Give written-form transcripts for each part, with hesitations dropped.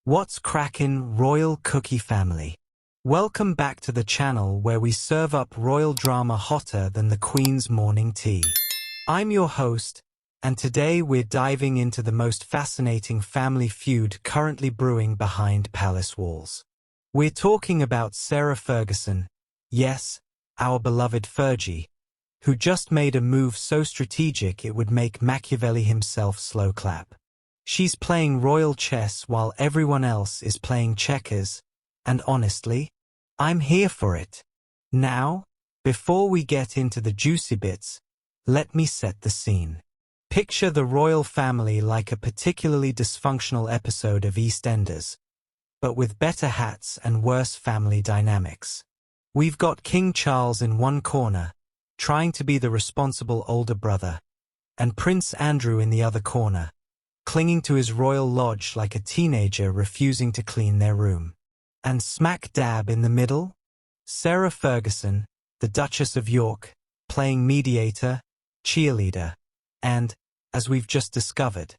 What's crackin', royal cookie family? Welcome back to the channel where we serve up royal drama hotter than the Queen's morning tea. I'm your host, and today we're diving into the most fascinating family feud currently brewing behind palace walls. We're talking about Sarah Ferguson, yes, our beloved Fergie, who just made a move so strategic it would make Machiavelli himself slow clap. She's playing royal chess while everyone else is playing checkers, and honestly, I'm here for it. Now, before we get into the juicy bits, let me set the scene. Picture the royal family like a particularly dysfunctional episode of EastEnders, but with better hats and worse family dynamics. We've got King Charles in one corner, trying to be the responsible older brother, and Prince Andrew in the other corner, clinging to his royal lodge like a teenager refusing to clean their room. And smack dab in the middle, Sarah Ferguson, the Duchess of York, playing mediator, cheerleader, and, as we've just discovered,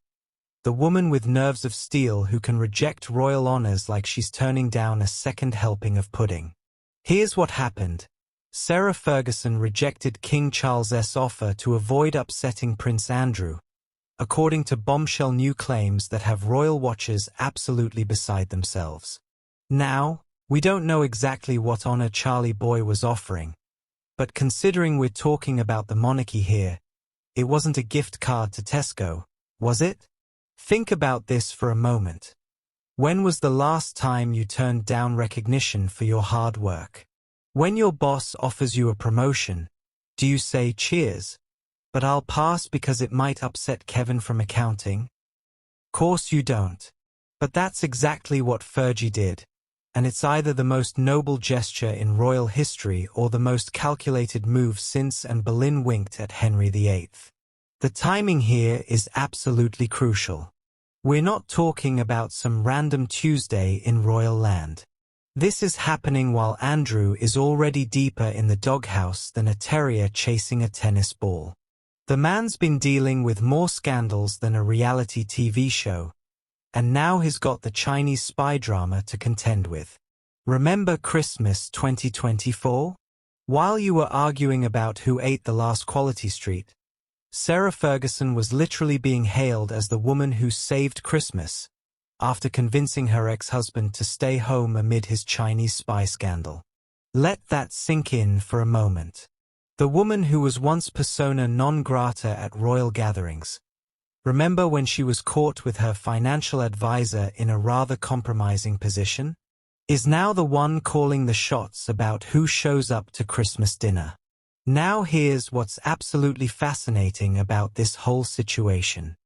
the woman with nerves of steel who can reject royal honors like she's turning down a second helping of pudding. Here's what happened. Sarah Ferguson rejected King Charles's offer to avoid upsetting Prince Andrew, according to bombshell new claims that have royal watchers absolutely beside themselves. Now, we don't know exactly what honor Charlie Boy was offering, but considering we're talking about the monarchy here, it wasn't a gift card to Tesco, was it? Think about this for a moment. When was the last time you turned down recognition for your hard work? When your boss offers you a promotion, do you say cheers? But I'll pass because it might upset Kevin from accounting? Course you don't. But that's exactly what Fergie did, and it's either the most noble gesture in royal history or the most calculated move since Anne Boleyn winked at Henry VIII. The timing here is absolutely crucial. We're not talking about some random Tuesday in royal land. This is happening while Andrew is already deeper in the doghouse than a terrier chasing a tennis ball. The man's been dealing with more scandals than a reality TV show, and now he's got the Chinese spy drama to contend with. Remember Christmas 2024? While you were arguing about who ate the last Quality Street, Sarah Ferguson was literally being hailed as the woman who saved Christmas, after convincing her ex-husband to stay home amid his Chinese spy scandal. Let that sink in for a moment. The woman who was once persona non grata at royal gatherings. Remember when she was caught with her financial advisor in a rather compromising position? Is now the one calling the shots about who shows up to Christmas dinner. Now here's what's absolutely fascinating about this whole situation.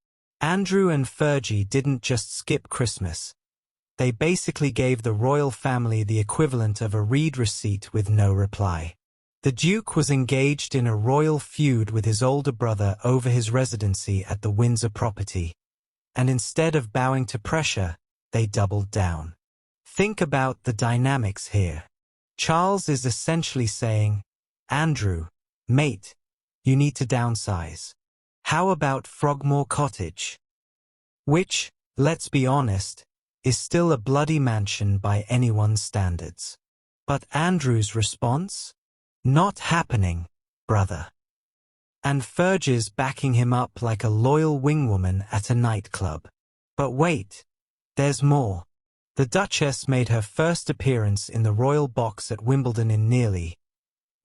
Andrew and Fergie didn't just skip Christmas. They basically gave the royal family the equivalent of a read receipt with no reply. The Duke was engaged in a royal feud with his older brother over his residency at the Windsor property, and instead of bowing to pressure, they doubled down. Think about the dynamics here. Charles is essentially saying, Andrew, mate, you need to downsize. How about Frogmore Cottage? Which, let's be honest, is still a bloody mansion by anyone's standards. But Andrew's response? Not happening, brother. And Fergie's backing him up like a loyal wingwoman at a nightclub. But wait, there's more. The Duchess made her first appearance in the royal box at Wimbledon in nearly,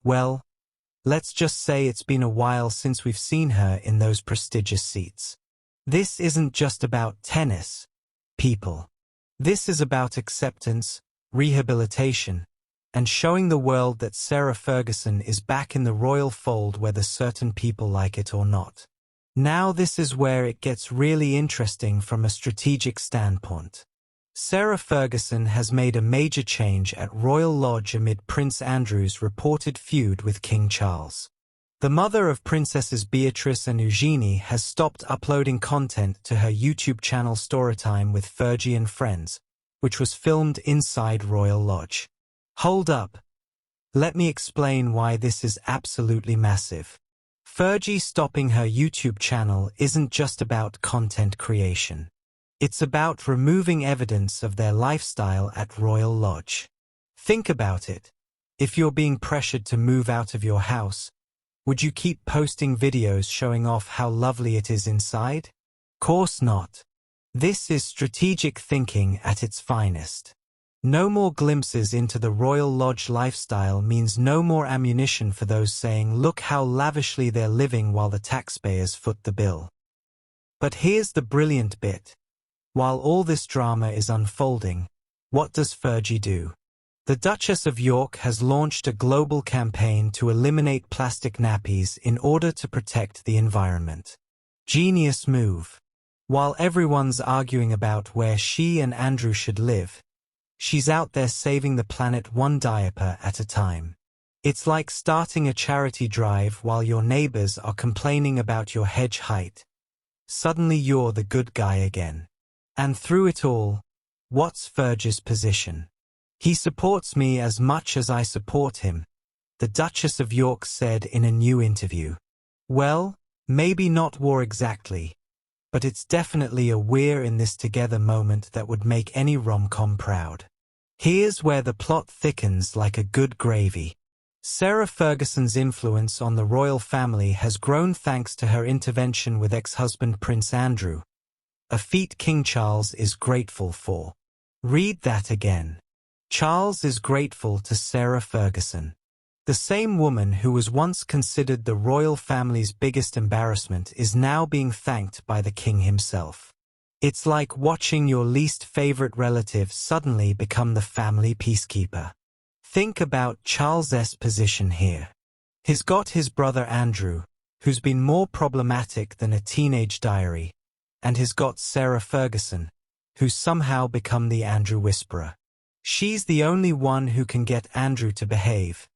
well, let's just say it's been a while since we've seen her in those prestigious seats. This isn't just about tennis, people. This is about acceptance, rehabilitation, and showing the world that Sarah Ferguson is back in the royal fold whether certain people like it or not. Now this is where it gets really interesting from a strategic standpoint. Sarah Ferguson has made a major change at Royal Lodge amid Prince Andrew's reported feud with King Charles. The mother of Princesses Beatrice and Eugenie has stopped uploading content to her YouTube channel Storytime with Fergie and Friends, which was filmed inside Royal Lodge. Hold up. Let me explain why this is absolutely massive. Fergie stopping her YouTube channel isn't just about content creation. It's about removing evidence of their lifestyle at Royal Lodge. Think about it. If you're being pressured to move out of your house, would you keep posting videos showing off how lovely it is inside? Course not. This is strategic thinking at its finest. No more glimpses into the Royal Lodge lifestyle means no more ammunition for those saying, look how lavishly they're living while the taxpayers foot the bill. But here's the brilliant bit. While all this drama is unfolding, what does Fergie do? The Duchess of York has launched a global campaign to eliminate plastic nappies in order to protect the environment. Genius move. While everyone's arguing about where she and Andrew should live, she's out there saving the planet one diaper at a time. It's like starting a charity drive while your neighbors are complaining about your hedge height. Suddenly you're the good guy again. And through it all, what's Fergie's position? He supports me as much as I support him, the Duchess of York said in a new interview. Well, maybe not war exactly, but it's definitely a we're in this together moment that would make any rom-com proud. Here's where the plot thickens like a good gravy. Sarah Ferguson's influence on the royal family has grown thanks to her intervention with ex-husband Prince Andrew, a feat King Charles is grateful for. Read that again. Charles is grateful to Sarah Ferguson. The same woman who was once considered the royal family's biggest embarrassment is now being thanked by the king himself. It's like watching your least favorite relative suddenly become the family peacekeeper. Think about Charles's position here. He's got his brother Andrew, who's been more problematic than a teenage diary, and he's got Sarah Ferguson, who's somehow become the Andrew whisperer. She's the only one who can get Andrew to behave,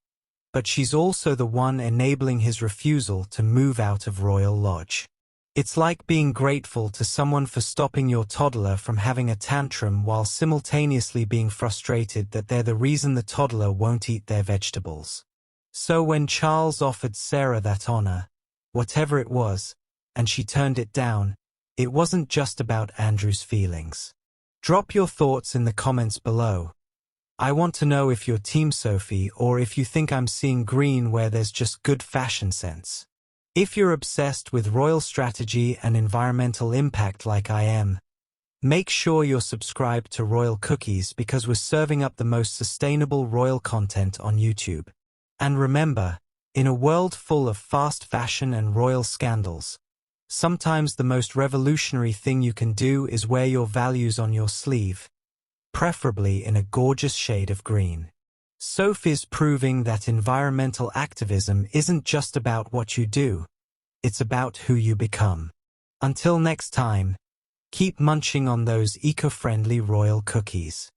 but she's also the one enabling his refusal to move out of Royal Lodge. It's like being grateful to someone for stopping your toddler from having a tantrum while simultaneously being frustrated that they're the reason the toddler won't eat their vegetables. So when Charles offered Sarah that honor, whatever it was, and she turned it down, it wasn't just about Andrew's feelings. Drop your thoughts in the comments below. I want to know if you're Team Sophie or if you think I'm seeing green where there's just good fashion sense. If you're obsessed with royal strategy and environmental impact like I am, make sure you're subscribed to Royal Cookies because we're serving up the most sustainable royal content on YouTube. And remember, in a world full of fast fashion and royal scandals, sometimes the most revolutionary thing you can do is wear your values on your sleeve, preferably in a gorgeous shade of green. Sophie's proving that environmental activism isn't just about what you do, it's about who you become. Until next time, keep munching on those eco-friendly royal cookies.